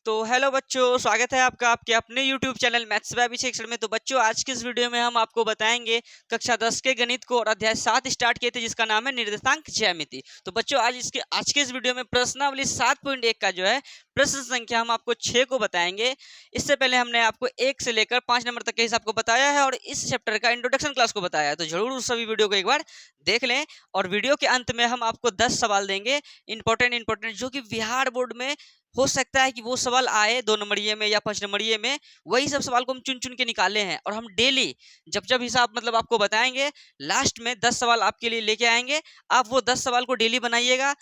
तो हेलो बच्चों, स्वागत है आपका आपके अपने YouTube channel maths by Abhishek sir में। तो बच्चों, आज के इस वीडियो में हम आपको बताएंगे कक्षा 10 के गणित को और अध्याय 7 स्टार्ट किए थे, जिसका नाम है निर्देशांक ज्यामिति। तो बच्चों, आज के इस वीडियो में प्रश्नावली 7.1 का जो है प्रश्न संख्या हम आपको 6 को बताएंगे। इससे पहले हमने आपको 1 से लेकर 5 नंबर तक के हिसाब को बताया है और इस चैप्टर का इंट्रोडक्शन क्लास को बताया है। तो जरूर उस सभी वीडियो को एक बार देख लें। और वीडियो के अंत में हम आपको 10 सवाल देंगे इंपॉर्टेंट, जो कि बिहार बोर्ड में हो सकता है कि वो सवाल आए 2 नंबरिए में या 5 नंबरिए में। वही सब सवाल को हम चुन चुन के निकाले हैं और हम डेली जब हिसाब मतलब आपको बताएंगे, लास्ट में 10 सवाल आपके लिए लेके आएंगे। आप वो 10 सवाल को डेली बनाइएगा,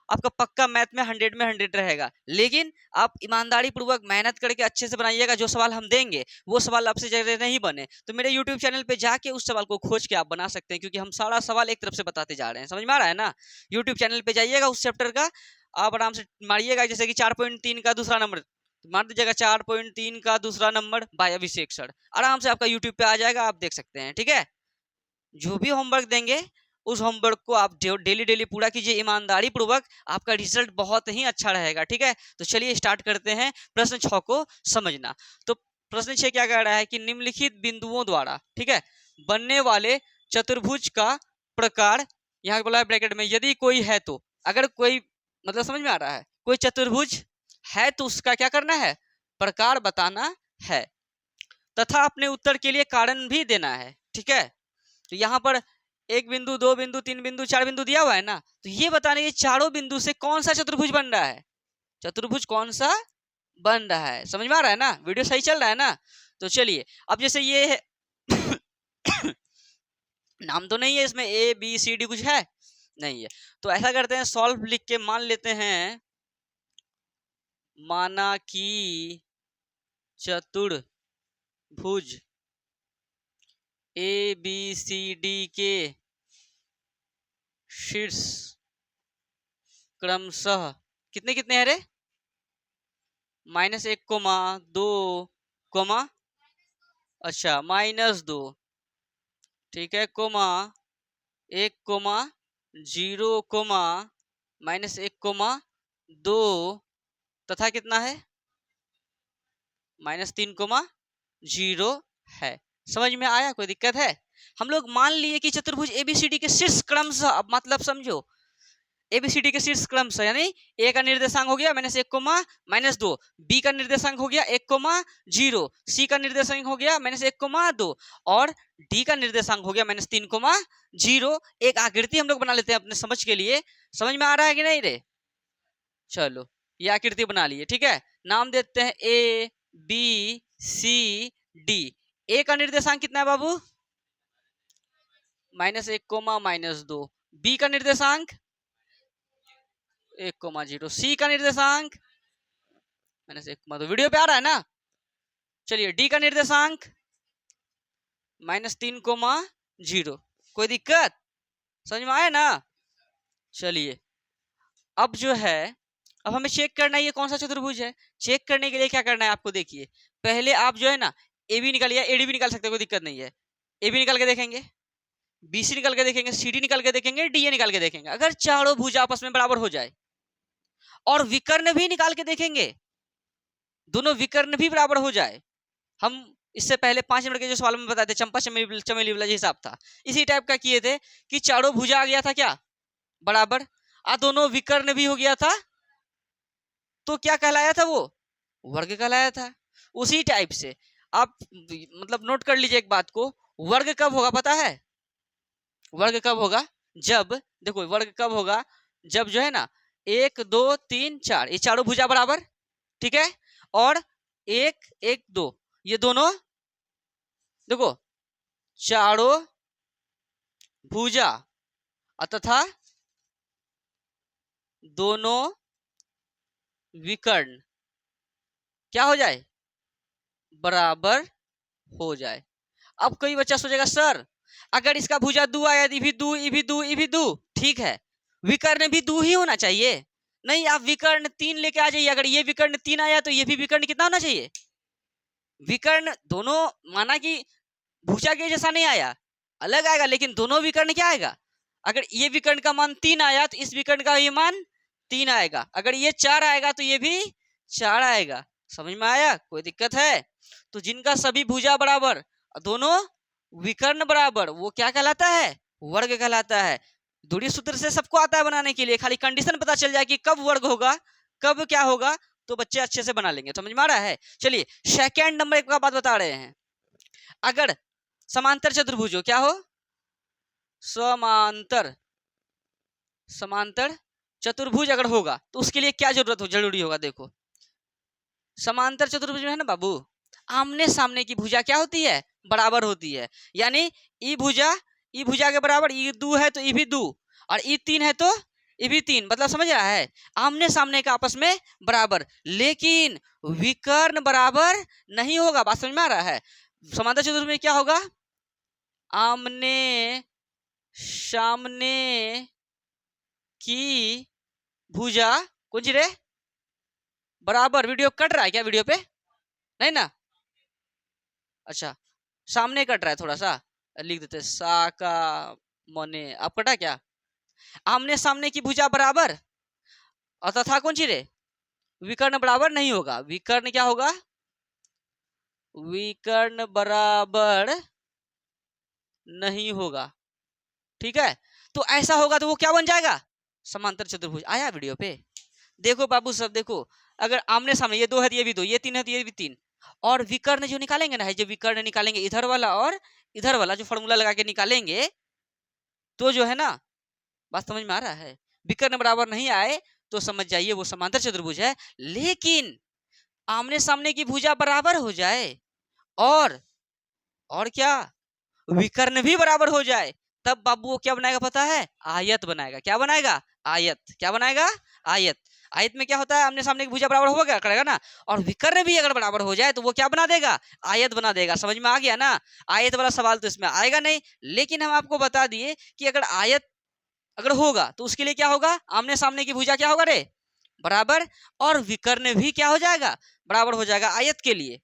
आपका पक्का मैथ में 100 में 100 रहेगा। लेकिन आप ईमानदारी पूर्वक मेहनत करके अच्छे से बनाइएगा। जो सवाल हम देंगे वो सवाल आपसे जगह नहीं बने, तो मेरे YouTube चैनल पे जाके उस सवाल को खोज के आप बना सकते हैं, क्योंकि हम सारा सवाल एक तरफ से बताते जा रहे हैं। समझ में आ रहा है ना? YouTube चैनल पे जाइएगा, उस चैप्टर का आप आराम से मारिएगा। जैसे कि 4.3 का दूसरा नंबर मार दीजिएगा, 4.3 का दूसरा नंबर बाय अभिषेक सर, आराम से आपका यूट्यूब पे आ जाएगा, आप देख सकते हैं। ठीक है, जो भी होमवर्क देंगे उस होमवर्क को आप डेली पूरा कीजिए ईमानदारी पूर्वक, आपका रिजल्ट बहुत ही अच्छा रहेगा। ठीक है, तो चलिए स्टार्ट करते हैं प्रश्न 6 को समझना। तो प्रश्न 6 क्या कह रहा है कि निम्नलिखित बिंदुओं द्वारा, ठीक है, बनने वाले चतुर्भुज का प्रकार, यहाँ बोला है ब्रैकेट में, यदि कोई है तो। अगर कोई मतलब समझ में आ रहा है, कोई चतुर्भुज है तो उसका क्या करना है, प्रकार बताना है, तथा अपने उत्तर के लिए कारण भी देना है। ठीक है, तो यहाँ पर 1 बिंदु, 2 बिंदु, 3 बिंदु, 4 बिंदु दिया हुआ है ना, तो ये बताने ये चारों बिंदु से कौन सा चतुर्भुज बन रहा है, चतुर्भुज कौन सा बन रहा है। समझ में आ रहा है ना? वीडियो सही चल रहा है ना? तो चलिए, अब जैसे ये है नाम तो नहीं है इसमें, ए बी सी डी कुछ है नहीं है, तो ऐसा करते हैं, सॉल्व लिख के मान लेते हैं, माना कि चतुर्भुज ए बी सी डी के शीर्ष क्रमशः कितने कितने हैं रे, -1, 2, अच्छा -2, ठीक है, -1, 0, -1, 2 तथा कितना है -3, 0 है। समझ में आया? कोई दिक्कत है? हम लोग मान लिए कि चतुर्भुज एबीसीडी के शीर्ष क्रमशः, अब मतलब समझो, एबीसीडी के शीर्ष क्रमशः यानी ए का निर्देशांक हो गया -1, -2, बी का निर्देशांक हो गया 1, 0, सी का निर्देशांक हो गया -1, 2 और डी का निर्देशांक हो गया -3, 0। एक आकृति हम लोग बना लेते हैं अपने समझ के लिए। समझ में आ रहा है कि नहीं रे? चलो, ये आकृति बना लिए। ठीक है, नाम देते हैं ए बी सी डी। ए का निर्देशांक कितना है बाबू, -1, -2, बी का निर्देशांक 1, 0, सी का निर्देशांक -1, 2। वीडियो पे आ रहा है ना? चलिए, डी का निर्देशांक -3, 0। कोई दिक्कत? समझ में आया ना? चलिए, अब जो है, अब हमें चेक करना है ये कौन सा चतुर्भुज है। चेक करने के लिए क्या करना है आपको, देखिए, पहले आप जो है ना ए बी निकालिए, एडी भी निकाल सकते हैं, कोई दिक्कत नहीं है। ए बी निकाल के देखेंगे, बी सी निकाल के देखेंगे, सी डी निकाल के देखेंगे, डी ए निकाल के देखेंगे। अगर चारों भुज आपस में बराबर हो जाए, और विकर्ण भी निकाल के देखेंगे, दोनों विकर्ण भी बराबर हो जाए। हम इससे पहले 5 नंबर के जो सवाल में बताए थे, चंपा चमेली वाला हिसाब था, इसी टाइप का किए थे कि चारों भुजा आ गया था क्या, बराबर, दोनों विकर्ण भी हो गया था, तो क्या कहलाया था वो, वर्ग कहलाया था। उसी टाइप से आप मतलब नोट कर लीजिए एक बात को, वर्ग कब होगा पता है? वर्ग कब होगा, जब, देखो वर्ग कब होगा, जब जो है ना 1, 2, 3, 4 ये चारों भुजा बराबर, ठीक है, और 1, 1, 2 ये दोनों, देखो, चारों भुजा तथा दोनों विकर्ण क्या हो जाए, बराबर हो जाए। अब कोई बच्चा सोचेगा, सर अगर इसका भुजा 2 आया, ये भी 2, ये भी 2, ये भी 2, ठीक है, विकर्ण भी 2 ही होना चाहिए। नहीं, आप विकर्ण 3 लेके आ जाइए। अगर ये विकर्ण 3 आया तो ये भी विकर्ण कितना होना चाहिए, विकर्ण दोनों, माना कि भुजा के जैसा नहीं आया, अलग आएगा, लेकिन दोनों विकर्ण क्या आएगा, अगर ये विकर्ण का मान 3 आया तो इस विकर्ण का ये मान 3 आएगा, अगर ये 4 आएगा तो ये भी 4 आएगा। समझ में आया? कोई दिक्कत है? तो जिनका सभी भुजा बराबर, दोनों विकर्ण बराबर, वो क्या कहलाता है? वर्ग कहलाता है। दूरी सूत्र से सबको आता है बनाने के लिए, खाली कंडीशन पता चल जाए कि कब वर्ग होगा, कब क्या होगा, तो बच्चे अच्छे से बना लेंगे। समझ में आ रहा है? चलिए सेकेंड नंबर एक का बात बता रहे हैं। अगर समांतर चतुर्भुज हो, क्या हो? समांतर समांतर चतुर्भुज अगर होगा तो उसके लिए क्या जरूरी होगा? देखो, समांतर चतुर्भुज में है ना बाबू, आमने सामने की भुजा क्या होती है? बराबर होती है। यानी ई भुजा के बराबर, ई 2 है तो ई भी 2, और ई 3 है तो ई भी 3। मतलब समझ रहा है? आमने सामने का आपस में बराबर, लेकिन विकर्ण बराबर नहीं होगा। बात समझ में आ रहा है? समांतर चतुर्भुज में क्या होगा? आमने सामने की भुजा कौन सी रे? बराबर। वीडियो कट रहा है क्या? वीडियो पे नहीं ना? अच्छा, सामने कट रहा है थोड़ा सा, लिख देते सा का मने। अब कटा क्या? आमने सामने की भुजा बराबर और तथा कौन सी रे? विकर्ण बराबर नहीं होगा। विकर्ण क्या होगा? विकर्ण बराबर नहीं होगा। ठीक है, तो ऐसा होगा तो वो क्या बन जाएगा? समांतर चतुर्भुज। आया वीडियो पे? देखो बाबू सब देखो, अगर आमने सामने ये 2 है तो ये भी 2, ये 3 है तो ये भी 3, और विकर्ण जो निकालेंगे ना, है जो विकर्ण निकालेंगे इधर वाला और इधर वाला, जो फॉर्मूला लगा के निकालेंगे, तो जो है ना, बात समझ में आ रहा है? विकर्ण बराबर नहीं आए तो समझ जाइए वो समांतर चतुर्भुज है। लेकिन आमने सामने की भुजा बराबर हो जाए और क्या, विकर्ण भी बराबर हो जाए, तब बाबू वो क्या बनाएगा पता है? आयत बनाएगा। क्या बनाएगा? आयत। क्या बनाएगा? आयत। आयत में क्या होता है? आमने सामने की भुजा बराबर होगा करेगा ना, और विकर्ण भी अगर बराबर हो जाए तो वो क्या बना देगा? आयत बना देगा। समझ में आ गया ना? आयत वाला सवाल तो इसमें आएगा नहीं, लेकिन हम आपको बता दिए कि अगर आयत अगर होगा तो उसके लिए क्या होगा? आमने सामने की भुजा क्या होगा रे? बराबर, और विकर्ण भी क्या हो जाएगा? बराबर हो जाएगा आयत के लिए।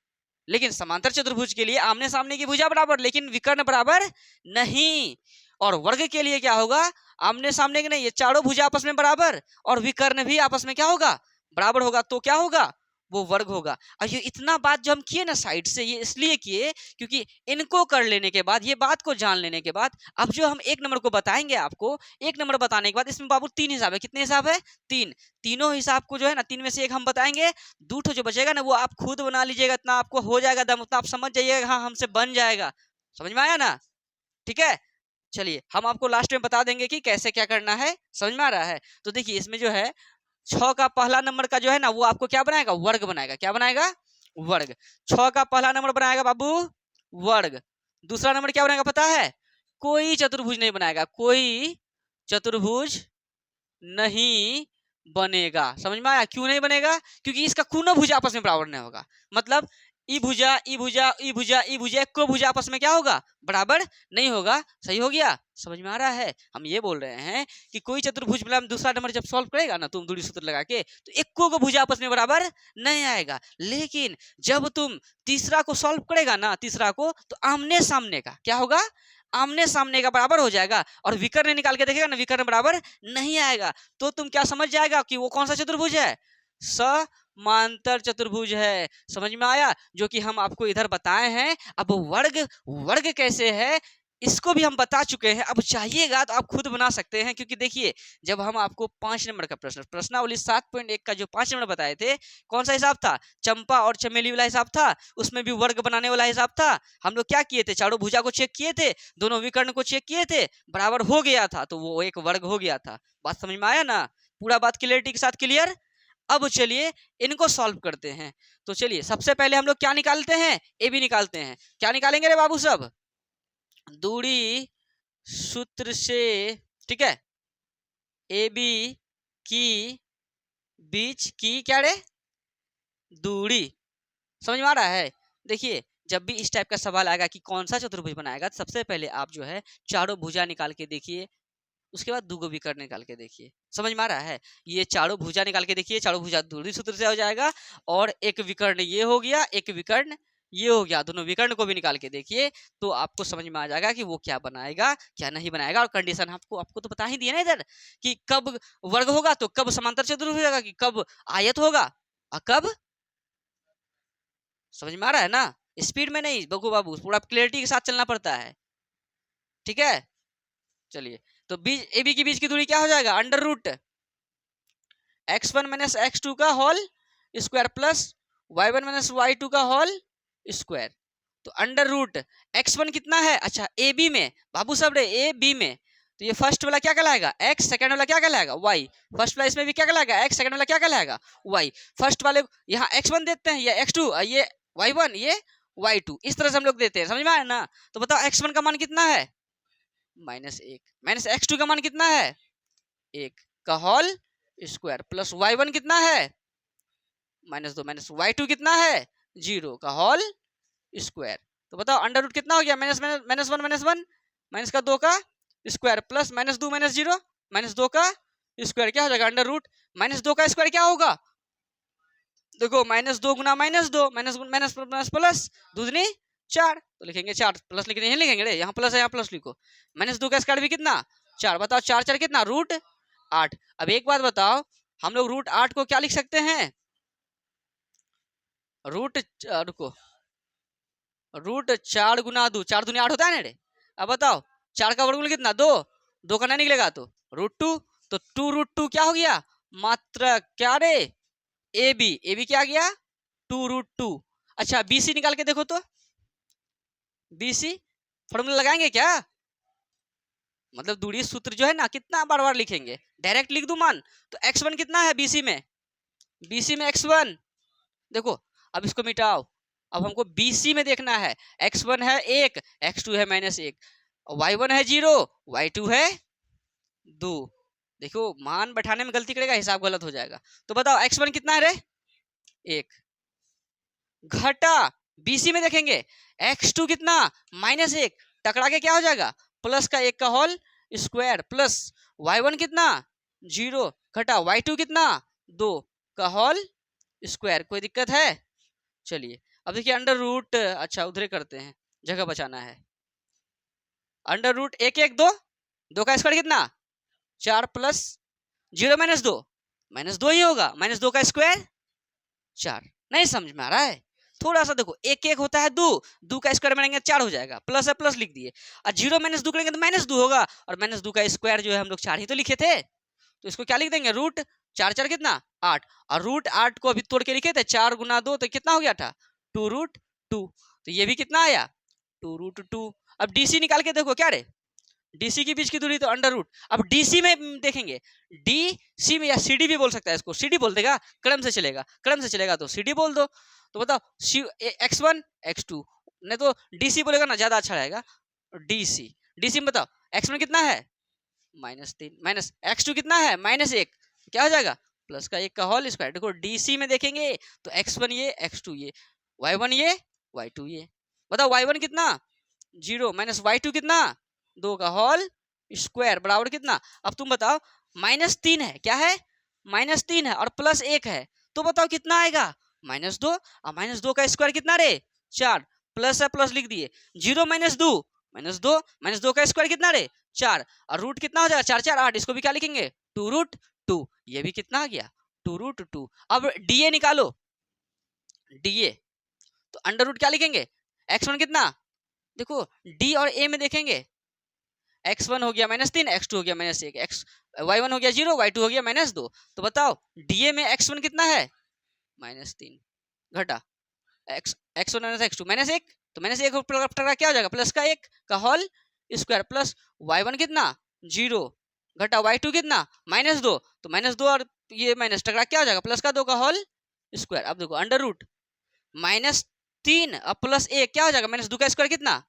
लेकिन समांतर चतुर्भुज के लिए आमने सामने की भुजा बराबर लेकिन विकर्ण बराबर नहीं। और वर्ग के लिए क्या होगा? आमने सामने के नहीं, ये चारों भुजा आपस में बराबर और विकर्ण भी आपस में क्या होगा? बराबर होगा। तो क्या होगा? वो वर्ग होगा। और ये इतना बात जो हम किए ना साइड से, ये इसलिए किए क्योंकि इनको कर लेने के बाद, ये बात को जान लेने के बाद, अब जो हम एक नंबर को बताएंगे आपको, एक नंबर बताने के बाद इसमें बाबू 3 हिसाब है। कितने हिसाब है? 3। तीनों हिसाब को जो है ना, 3 में से एक हम बताएंगे, 2 ठो जो बचेगा ना वो आप खुद बना लीजिएगा। इतना आपको हो जाएगा दम, उतना आप समझ जाइएगा हाँ हमसे बन जाएगा। समझ में आया ना? ठीक है, चलिए हम आपको लास्ट में बता देंगे कि कैसे क्या करना है। समझ में आ रहा है? तो देखिए इसमें जो है 6 का पहला नंबर का जो है ना, वो आपको क्या बनाएगा? वर्ग बनाएगा। क्या बनाएगा? वर्ग। 6 का पहला नंबर बनाएगा बाबू वर्ग। दूसरा नंबर क्या बनाएगा पता है? कोई चतुर्भुज नहीं बनाएगा। कोई चतुर्भुज नहीं बनेगा। समझ में आया? क्यों नहीं बनेगा? क्योंकि इसका खूनो भुजा आपस में बराबर नहीं होगा। मतलब ई भुजा ई भुजा ई भुजा ई भुजा को भुजा आपस में क्या होगा? बराबर नहीं होगा। सही हो गया? समझ में आ रहा है? हम ये बोल रहे हैं कि कोई चतुर्भुज मतलब दूसरा नंबर जब सॉल्व करेगा ना तुम दूरी सूत्र लगा के, तो एक को भुजा आपस में बराबर नहीं आएगा। लेकिन जब तुम तीसरा को सॉल्व करेगा ना, तीसरा को, तो आमने सामने का क्या होगा? आमने सामने का बराबर हो जाएगा। और विकर्ण निकाल के देखेगा ना, विकर्ण बराबर नहीं आएगा। तो तुम क्या समझ जाएगा कि वो कौन सा चतुर्भुज है? समांतर चतुर्भुज है। समझ में आया? जो कि हम आपको इधर बताए हैं। अब वर्ग, वर्ग कैसे है इसको भी हम बता चुके हैं। अब चाहिएगा तो आप खुद बना सकते हैं, क्योंकि देखिए जब हम आपको 5 नंबर का प्रश्नावली 7.1 का जो 5 नंबर बताए थे, कौन सा हिसाब था? चंपा और चमेली वाला हिसाब था। उसमें भी वर्ग बनाने वाला हिसाब था। हम लोग क्या किए थे? चारों भुजा को चेक किए थे, दोनों विकर्ण को चेक किए थे, बराबर हो गया था, तो वो एक वर्ग हो गया था। बात समझ में आया ना? पूरा बात क्लियरिटी के साथ क्लियर? अब चलिए इनको सॉल्व करते हैं। तो चलिए सबसे पहले हम लोग क्या निकालते हैं? ए बी निकालते हैं। क्या निकालेंगे रे बाबू सब? दूरी सूत्र से, ठीक है, ए बी की बीच की क्या रे? दूरी। समझ में आ रहा है? देखिए जब भी इस टाइप का सवाल आएगा कि कौन सा चतुर्भुज बनाएगा, तो सबसे पहले आप जो है चारों भुजा निकाल के देखिए, उसके बाद दो विकर्ण निकाल के देखिए। समझ में आ रहा है? ये चारों भुजा निकाल के देखिए, चारों भुजा दूरी सूत्र से हो जाएगा, और एक विकर्ण ये हो गया, एक विकर्ण ये हो गया। दोनों विकर्ण को भी निकाल के देखिए, तो आपको समझ में आ जाएगा कि वो क्या बनाएगा क्या नहीं बनाएगा। और कंडीशन आपको आपको तो बता ही दिया ना इधर, कि कब वर्ग होगा तो कब समांतर चतुर्भुज होगा, कि कब आयत होगा और कब समझ में आ रहा है ना? स्पीड में नहीं बकू बाबू, पूरा क्लियरिटी के साथ चलना पड़ता है। ठीक है, चलिए। तो बीच ए बी के बीच की दूरी क्या हो जाएगा? Under root x1 minus x2 का whole square plus y1 minus y2 का होल स्क्वायर। तो अंडर रूट x1 कितना है? अच्छा ए बी में बाबू सब रे, ए बी में, तो ये फर्स्ट वाला क्या कहलाएगा? x, सेकंड वाला क्या कहलाएगा? y। फर्स्ट वाला इसमें भी क्या कहलाएगा? x, सेकंड वाला क्या कहलाएगा? y। फर्स्ट वाले यहाँ x1 देते हैं, ये x2, ये y1, ये y2, इस तरह से हम लोग देते हैं। समझ में आया ना? तो बताओ x1 का मान कितना है? -1। माइनस x2 का मान कितना है? 1 का होल स्क्वायर प्लस y1 कितना है? -2 माइनस y2 कितना है? 0 का होल स्क्वायर। तो बताओ अंडर रूट कितना हो गया? -1 माइनस का 2 का स्क्वायर प्लस -2 माइनस 0 -2 का स्क्वायर, क्या हो जाएगा? अंडर रूट -2 का स्क्वायर क्या होगा? देखो -2 गुना -2 माइनस माइनस प्लस प्लस दूनी 4, तो लिखेंगे 4 प्लस, लिख नहीं लिखेंगे रे, यहाँ प्लस है यहाँ प्लस लिखो। -2 का स्क्वायर भी कितना? 4। बताओ 4 4 कितना? √8। अब एक बात बताओ, हम लोग √8 को क्या लिख सकते हैं? रुको, √4 गुना 2, 4 दूनी 8 होता है ना रे। अब बताओ 4 का वर्गमूल कितना? 2, 2 का नहीं निकलेगा तो √2, तो 2√2 क्या हो गया? मात्र क्या रे? ए बी क्या गया? 2√2। अच्छा बी सी निकाल के देखो तो, बी सी फॉर्मूला लगाएंगे क्या? मतलब दूरी सूत्र जो है ना, कितना बार बार लिखेंगे? डायरेक्ट लिख दूं मान, तो x1 कितना है बीसी में? बीसी में x1 देखो। अब इसको मिटाओ, अब हमको बीसी में देखना है। x1 है 1, x2 है -1, y1 है 0, y2 है 2। देखो मान बैठाने में गलती करेगा, हिसाब गलत हो जाएगा। तो बताओ x1 कितना है रे? 1 घटा बीसी में देखेंगे x2 कितना? -1, टकरा के क्या हो जाएगा? प्लस का 1 का होल स्क्वायर प्लस y1 कितना? 0 घटा y2 कितना? 2 का होल स्क्वायर। कोई दिक्कत है? चलिए अब देखिए अंडर रूट, अच्छा उधरे करते हैं, जगह बचाना है। अंडर रूट 1 1 2, 2 का स्क्वायर कितना? 4 प्लस 0 -2, -2 ही होगा, -2 का स्क्वायर 4। नहीं समझ में आ रहा है? थोड़ा सा देखो, 1 1 होता है 2, 2 का स्क्वायर मानेंगे 4 हो जाएगा, प्लस है प्लस लिख दिए, और 0 -2 करेंगे तो -2 होगा, और -2 का स्क्वायर जो है हम लोग 4 ही तो लिखे थे, तो इसको क्या लिख देंगे? रूट 4 4 कितना? 8, और √8 को अभी तोड़ के लिखे थे, 4 गुना 2 तो कितना हो गया था? 2√2। तो ये भी कितना आया? 2√2। अब डीसी निकाल के देखो क्या रे? डीसी के बीच की दूरी तो अंडर रूट। अब डीसी में देखेंगे, डीसी में, या सीडी भी बोल सकता है इसको, सीडी बोल देगा, क्रम से चलेगा, क्रम से चलेगा तो सीडी बोल दो। तो बताओ x1 x2, नहीं तो डीसी बोलेगा ना, ज्यादा अच्छा रहेगा। डीसी, डीसी में बताओ x1 कितना है? -3, माइनस x2 कितना है? -1, क्या हो जाएगा? प्लस का 1 का होल स्क्वायर। देखो डीसी में देखेंगे तो x1 ये, x2 ये, y1 ये, y2 ये। बताओ y1 कितना? 0 माइनस y2 कितना? 2 का होल स्क्वायर बराबर कितना? अब तुम बताओ -3 है, क्या है? -3 है और +1 है, तो बताओ कितना आएगा? -2, और -2 का स्क्वायर कितना रे? 4, प्लस है प्लस लिख दिए, 0 -2 -2, -2 का स्क्वायर कितना रे? 4, और रूट कितना हो जाएगा? 4 4 8, इसको भी क्या लिखेंगे? 2√2। ये भी कितना आ गया? 2√2। अब डीए निकालो, डीए, तो अंडर रूट क्या लिखेंगे? x1 कितना? देखो डी और ए में देखेंगे, x1 हो गया -3, x2 हो गया -1, y1 हो गया 0, y2 हो गया -2। तो बताओ डीए में x1 कितना है? -3 घटा x1 x2 -1, तो -1 टकरा क्या हो जाएगा? प्लस का 1 का होल स्क्वायर प्लस y1 कितना? 0 घटा y2 कितना? -2, तो -2 और ये माइनस टकरा क्या हो जाएगा? प्लस का 2 का होल स्क्वायर। अब देखो अंडर रूट -3 और +1 क्या हो जाएगा? -2 का स्क्वायर कितना?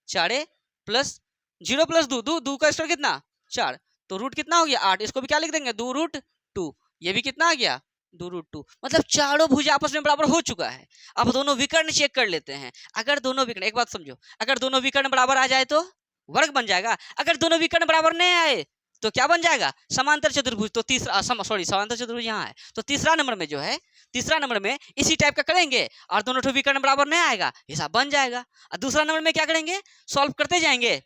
4 प्लस 0 प्लस 2 2, 2 का स्क्वायर कितना? 4, तो रूट कितना हो गया? 8, इसको भी क्या लिख देंगे? 2√2। ये भी कितना आ गया? 2√2। मतलब चारों भुजा आपस में बराबर हो चुका है। अब दोनों विकर्ण चेक कर लेते हैं। अगर दोनों विकर्ण, एक बात समझो, अगर दोनों विकर्ण बराबर आ जाए तो वर्ग बन जाएगा, अगर दोनों विकर्ण बराबर नहीं आए तो क्या बन जाएगा? समांतर चतुर्भुज। तो तीसरा समांतर चतुर्भुज यहाँ है, तो तीसरा नंबर में जो है, तीसरा नंबर में इसी टाइप का करेंगे, और दोनों ठो विकर्ण बराबर नहीं आएगा, हिसाब बन जाएगा। और दूसरा नंबर में क्या करेंगे? सॉल्व करते जाएंगे,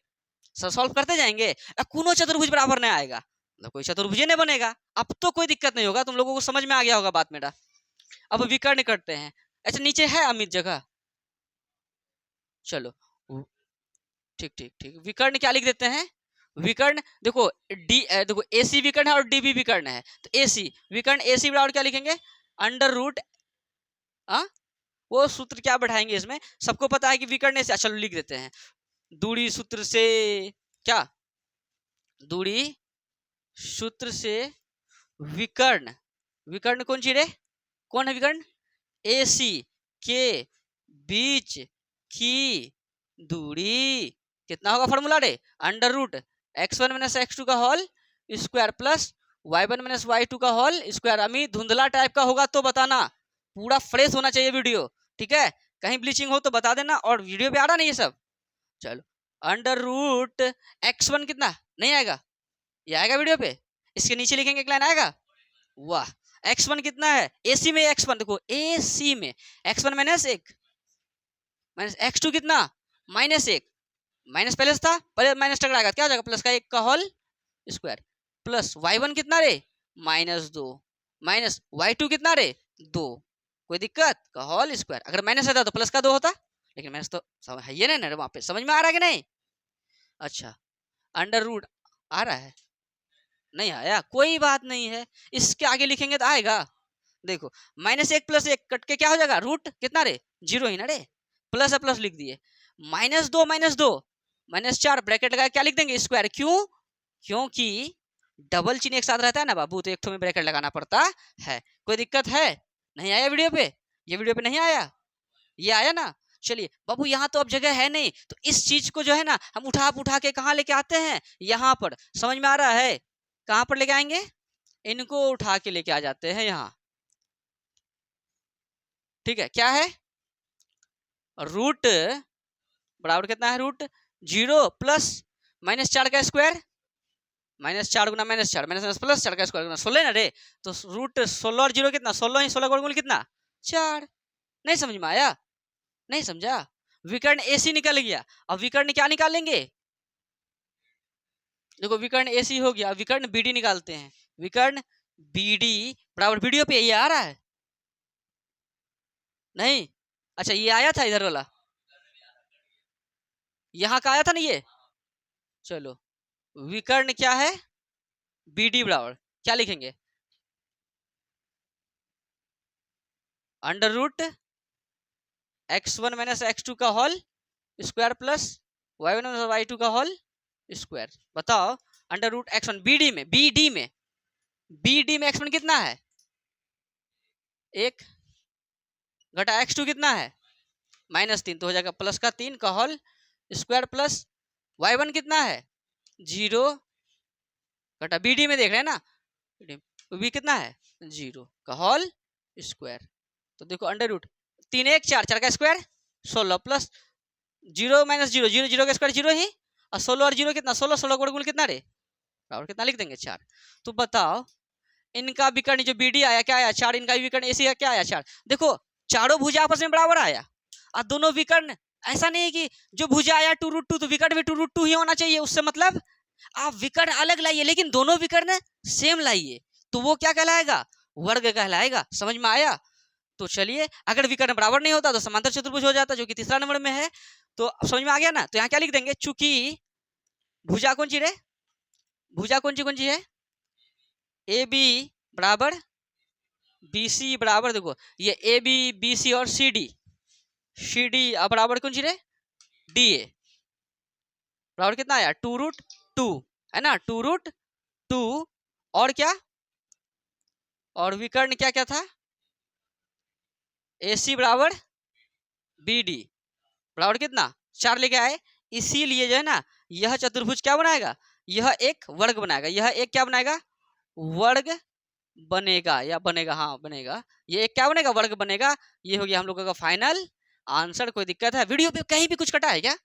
सॉल्व करते जाएंगे, कोनो चतुर्भुज बराबर नहीं आएगा, मतलब कोई चतुर्भुज नहीं बनेगा। अब तो कोई दिक्कत नहीं होगा, तुम लोगों को समझ में आ गया होगा बात मेरा। अब विकर्ण करते हैं, अच्छा नीचे है अमित जगह, चलो ठीक ठीक ठीक। विकर्ण क्या लिख देते हैं, विकर्ण देखो देखो एसी विकर्ण है और डीबी विकर्ण है, तो एसी विकर्ण एसी बराबर क्या लिखेंगे, अंडर रूट, वो सूत्र क्या बैठाएंगे इसमें, सबको पता है कि विकर्ण से, चलो लिख देते हैं दूरी सूत्र से, क्या दूरी सूत्र से विकर्ण, विकर्ण कौन सी रे, कौन है विकर्ण, एसी के बीच की दूरी कितना होगा फॉर्मूला रे, under root x1 minus x2 का whole square plus y1 minus y2 का होल स्क्वायर। अमी धुंधला टाइप का होगा तो बताना, पूरा फ्रेश होना चाहिए वीडियो, ठीक है, कहीं ब्लीचिंग हो तो बता देना, और वीडियो पे आ रहा नहीं ये सब। चलो अंडर रूट x1 कितना नहीं आएगा, ये आएगा वीडियो पे, इसके नीचे लिखेंगे एक लाइन आएगा, वाह x1 कितना है, AC में x1 देखो, AC में x1 माइनस एक माइनस x2 कितना माइनस एक, माइनस पहले से था, पहले माइनस टकराएगा क्या हो जाएगा, प्लस का एक का होल स्क्वायर प्लस y1 कितना रे माइनस दो माइनस y2 कितना रे दो, कोई दिक्कत का होल स्क्वायर, अगर माइनस रहता तो प्लस का दो होता, लेकिन माइनस तो है ये ना वहां पे, समझ में आ रहा है कि नहीं। अच्छा अंडर रूट आ रहा है, नहीं आया कोई बात नहीं है, इसके आगे लिखेंगे तो आएगा, देखो माइनस एक प्लस एक कट के क्या हो जाएगा, रूट कितना रे जीरो ही ना रे, प्लस है प्लस लिख दिए, माइनस दो माइनस चार ब्रैकेट लगा क्या लिख देंगे स्क्वायर, क्यों, क्योंकि डबल चिन्ह एक साथ रहता है ना बाबू, तो एक तो में ब्रैकेट लगाना पड़ता है, कोई दिक्कत है, नहीं आया वीडियो पे, ये वीडियो पे नहीं आया, ये आया ना। चलिए बाबू यहाँ तो अब जगह है नहीं, तो इस चीज को जो है ना हम उठा के कहाँ लेके आते हैं, यहाँ पर, समझ में आ रहा है, कहाँ पर लेके आएंगे, इनको उठा के लेके आ जाते हैं यहाँ, ठीक है, क्या है रूट बराबर कितना है, रूट जीरो प्लस माइनस चार का स्क्वायर, माइनस चार गुना माइनस चार माइनस प्लस चार का स्क्वायर 16 ना रे, तो रूट 16 और जीरो कितना 16 ही, 16 गुणा कितना 4, नहीं समझ में आया, नहीं समझा, विकर्ण एसी निकल गया, अब विकर्ण क्या निकालेंगे, देखो विकर्ण एसी हो गया, विकर्ण बीडी निकालते हैं, विकर्ण बीडी बराबर, वीडियो पे ये आ रहा है नहीं, अच्छा ये आया था इधर वाला, यहाँ का आया था ना ये, चलो विकर्ण क्या है बीडी बराबर क्या लिखेंगे, under root x1 minus x2 का whole square plus y1 minus y2 का होल स्क्वायर, बताओ अंडर रूट x1 बीडी में x1 कितना है एक, घटा x2 कितना है माइनस तीन, तो हो जाएगा प्लस का तीन का होल स्क्वायर प्लस y1 कितना है जीरो, घटा बीडी में देख रहे हैं ना, बी कितना है जीरो का होल स्क्वायर, तो देखो अंडर रूट तीन एक चार, चार का square 16 plus zero minus zero, zero zero का स्क्वायर जीरो ही, और 16 और जीरो कितना 16, 16 गुण कितना रे बराबर कितना लिख देंगे 4, तो बताओ इनका विकर्ण जो बीडी आया क्या आया 4, इनका विकर्ण एसी का क्या आया 4, देखो चारों भुजा आपस में बराबर आया, और दोनों विकर्ण, ऐसा नहीं है कि जो भुजा आया 2√2 तो विकर्ण भी 2√2 ही होना चाहिए, उससे मतलब आप विकर्ण अलग लाइए लेकिन दोनों विकर्ण सेम लाइए, तो वो क्या कहलाएगा वर्ग कहलाएगा, समझ में आया। तो चलिए अगर विकर्ण बराबर नहीं होता तो समांतर चतुर्भुज हो जाता, जो कि तीसरा नंबर में है, तो समझ में आ गया ना, तो यहाँ क्या लिख देंगे, चूंकि भुजा कौन सी रे, भुजा कौन सी है, ए बी बराबर बी सी बराबर, देखो ये ए बी बी सी और सी डी बराबर कौन सी रे डी ए, बराबर कितना आया 2√2 है ना, 2√2, और क्या, और विकर्ण क्या क्या था AC बराबर BD बराबर कितना 4 लेके आए, इसीलिए जो है ना यह चतुर्भुज क्या बनाएगा, यह एक वर्ग बनाएगा, यह एक क्या बनाएगा वर्ग बनेगा, या बनेगा, हाँ बनेगा, ये एक क्या बनेगा वर्ग बनेगा, ये हो गया हम लोगों का फाइनल आंसर। कोई दिक्कत है वीडियो पे कहीं भी कुछ कटा है क्या,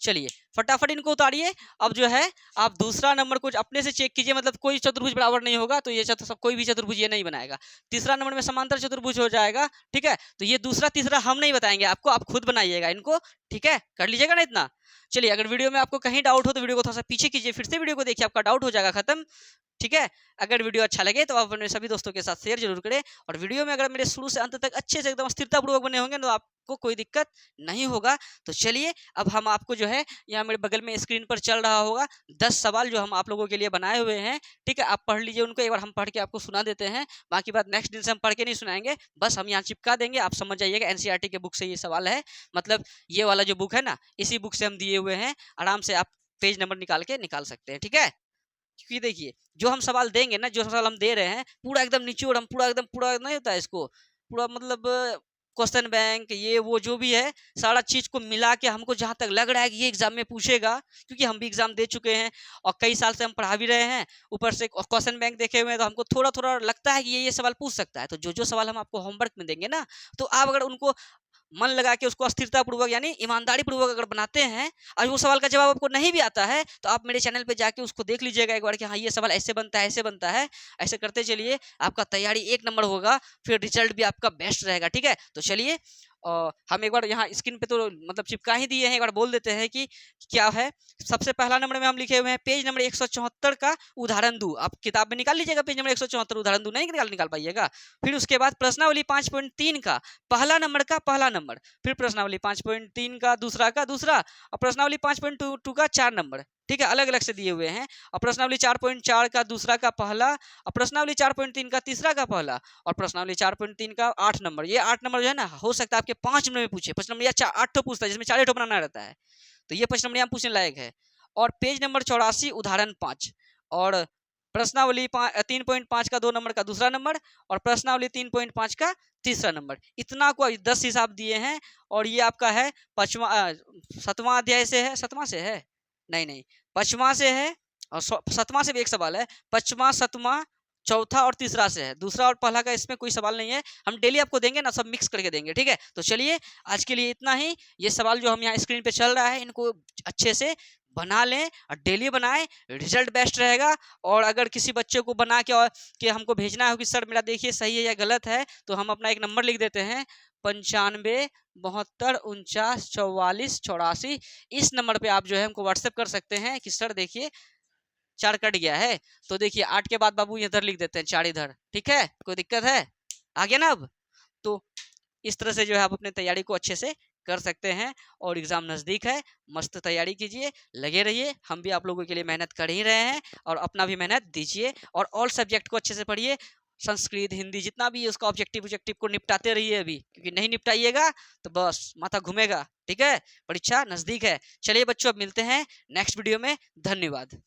चलिए फटाफट इनको उतारिए। अब जो है आप दूसरा नंबर कुछ अपने से चेक कीजिए, मतलब कोई चतुर्भुज बराबर नहीं होगा तो ये कोई भी चतुर्भुज ये नहीं बनाएगा, तीसरा नंबर में समांतर चतुर्भुज हो जाएगा, ठीक है, तो ये दूसरा तीसरा हम नहीं बताएंगे आपको, आप खुद बनाइएगा इनको, ठीक है, कर लीजिएगा ना इतना। चलिए, अगर वीडियो में आपको कहीं डाउट हो तो वीडियो को थोड़ा सा पीछे कीजिए, फिर से वीडियो को देखिए, आपका डाउट हो जाएगा खत्म। ठीक है, अगर वीडियो अच्छा लगे तो आप अपने सभी दोस्तों के साथ शेयर जरूर करें, और वीडियो में अगर मेरे शुरू से अंत तक अच्छे से एकदम स्थिरतापूर्वक बने होंगे तो आपको कोई दिक्कत नहीं होगा। तो चलिए, अब हम आपको जो है यहाँ मेरे बगल में स्क्रीन पर चल रहा होगा 10 सवाल जो हम आप लोगों के लिए बनाए हुए हैं। ठीक है, आप पढ़ लीजिए उनको, एक बार हम पढ़ के आपको सुना देते हैं। बाकी बात नेक्स्ट दिन से हम पढ़ के नहीं सुनाएंगे, बस हम यहाँ चिपका देंगे, आप समझ जाइएगा एनसीईआरटी के बुक से ये सवाल है। मतलब ये वाला जो बुक है ना, इसी बुक से हम दिए हुए हैं, आराम से आप पेज नंबर निकाल सकते हैं। ठीक है, क्योंकि देखिए जो हम सवाल देंगे ना, जो सवाल हम दे रहे हैं पूरा एकदम निचोड़, हम पूरा नहीं होता है इसको, पूरा मतलब क्वेश्चन बैंक ये वो जो भी है सारा चीज को मिला के हमको जहां तक लग रहा है कि ये एग्जाम में पूछेगा, क्योंकि हम भी एग्जाम दे चुके हैं और कई साल से हम पढ़ा भी रहे हैं, ऊपर से क्वेश्चन बैंक देखे हुए हैं, तो हमको थोड़ा थोड़ा लगता है कि ये सवाल पूछ सकता है। तो जो जो सवाल हम आपको होमवर्क में देंगे ना, तो आप अगर उनको मन लगा के उसको स्थिरता पूर्वक यानी ईमानदारी पूर्वक अगर बनाते हैं, और वो सवाल का जवाब आपको नहीं भी आता है, तो आप मेरे चैनल पे जाके उसको देख लीजिएगा एक बार कि हाँ ये सवाल ऐसे बनता है, ऐसे बनता है। ऐसे करते चलिए, आपका तैयारी एक नंबर होगा, फिर रिजल्ट भी आपका बेस्ट रहेगा। ठीक है, तो चलिए हम एक बार यहाँ स्क्रीन पे तो मतलब चिपका ही दिए हैं, एक बार बोल देते हैं कि क्या है। सबसे पहला नंबर में हम लिखे हुए हैं पेज नंबर 174 का उदाहरण दो। आप किताब में निकाल लीजिएगा पेज नंबर 174, उदाहरण दो नहीं निकाल पाइएगा। फिर उसके बाद प्रश्नावली 5.3 का पहला नंबर का पहला नंबर, फिर प्रश्नावली 5.3 का दूसरा और प्रश्नावली 5.2 का 4 नंबर। ठीक है, अलग अलग से दिए हुए हैं। और प्रश्नावली 4.4 का दूसरा का पहला, और प्रश्नावली 4.3 का तीसरा का पहला, और प्रश्नावली 4.3 का 8 नंबर। ये 8 नंबर जो है ना, हो सकता है आपके 5 नंबर में पूछे, 5 नंबर या 8 तो पूछता है, जिसमें 4 बनाना रहता है, तो ये 5 नंबर यहाँ पूछने लायक है। और पेज नंबर 84 उदाहरण 5, और प्रश्नावली 3.5 का 2 नंबर का दूसरा नंबर, और प्रश्नावली 3.5 का तीसरा नंबर। इतना को 10 हिसाब दिए हैं। और ये आपका है 7वां अध्याय से है, 7वां से है नहीं 5वां से है, और 7वां से भी एक सवाल है, 5वां 7वां चौथा और तीसरा से है। दूसरा और पहला का इसमें कोई सवाल नहीं है, हम डेली आपको देंगे ना, सब मिक्स करके देंगे। ठीक है, तो चलिए आज के लिए इतना ही। ये सवाल जो हम यहाँ स्क्रीन पे चल रहा है, इनको अच्छे से बना लें और डेली बनाएं, रिजल्ट बेस्ट रहेगा। और अगर किसी बच्चे को बना के और कि हमको भेजना है कि सर मेरा देखिए सही है या गलत है, तो हम अपना एक नंबर लिख देते हैं 95 72 49 44 84। इस नंबर पे आप जो है हमको व्हाट्सएप कर सकते हैं कि सर देखिए 4 कट गया है, तो देखिए 8 के बाद बाबू इधर लिख देते हैं, 4 इधर। ठीक है, कोई दिक्कत है? आ गया ना अब? तो इस तरह से जो है आप अपने तैयारी को अच्छे से कर सकते हैं। और एग्ज़ाम नज़दीक है, मस्त तैयारी कीजिए, लगे रहिए। हम भी आप लोगों के लिए मेहनत कर ही रहे हैं, और अपना भी मेहनत दीजिए। और ऑल सब्जेक्ट को अच्छे से पढ़िए, संस्कृत हिंदी जितना भी है उसका ऑब्जेक्टिव को निपटाते रहिए अभी, क्योंकि नहीं निपटाइएगा तो बस माथा घूमेगा। ठीक है, परीक्षा नज़दीक है। चलिए बच्चों, अब मिलते हैं नेक्स्ट वीडियो में। धन्यवाद।